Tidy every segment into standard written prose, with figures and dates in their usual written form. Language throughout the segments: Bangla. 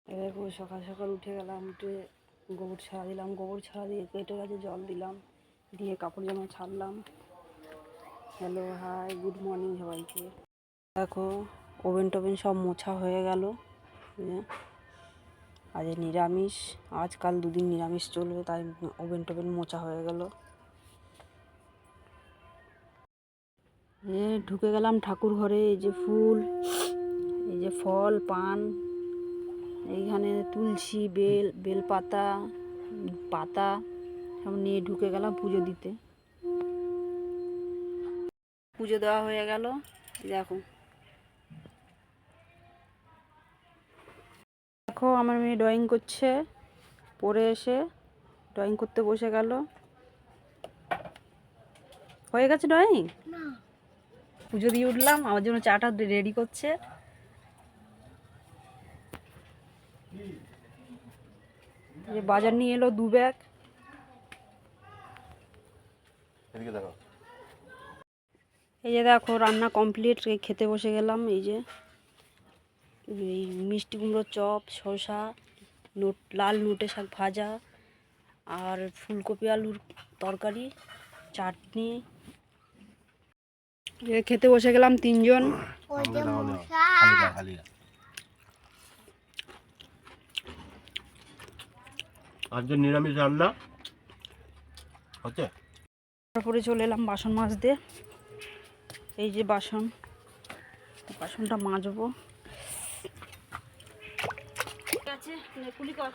দেখো সকাল সকাল উঠে গেলাম, উঠে গোবর ছাড়া দিলাম, গোবর ছাড়া দিয়ে কেটে গাছে জল দিলাম, দিয়ে কাপড় জামা ছাড়লাম। হ্যালো, হাই, গুড মর্নিং সবাইকে। দেখো ওভেন টোভেন সব মোছা হয়ে গেল। আজ নিরামিষ, আজকাল দুদিন নিরামিষ চলবে, তাই ওভেন টোভেন মোছা হয়ে গেল। ঢুকে গেলাম ঠাকুর ঘরে। এই যে ফুল, এই যে ফল, পান, এইখানে তুলসী, বেলপাতা, পাতা সব নিয়ে ঢুকে গেলাম পুজো দিতে। পুজো দেওয়া হয়ে গেল। দেখো দেখো আমার মেয়ে ড্রয়িং করছে, পড়ে এসে ড্রয়িং করতে বসে গেল। হয়ে গেছে ড্রয়িং? পুজো দিয়ে উঠলাম, আমার জন্য চাটা রেডি করছে। বাজার নিয়ে এলো 2 ব্যাগ। এই যে দেখো রান্না কমপ্লিট, খেতে বসে গেলাম। এই যে এই মিষ্টি কুমড়োর চপ, শসা, লাল নোটে শাক ভাজা, আর ফুলকপি আলুর তরকারি, চাটনি। খেতে বসে গেলাম 3 জন। আজকে নিরামিষ রান্না হচ্ছে। তারপরে চলে এলাম বাসন মাজতে। এই যে বাসনটা মাজবো। ঠিক আছে, কুলি কর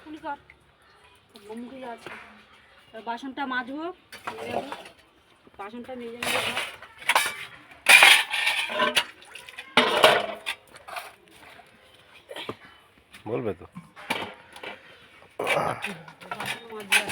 মুখে আছে। বাসনটা মাজবো, বাসনটা মেজে নিয়ে বলবে তো। বাসন মাজবো।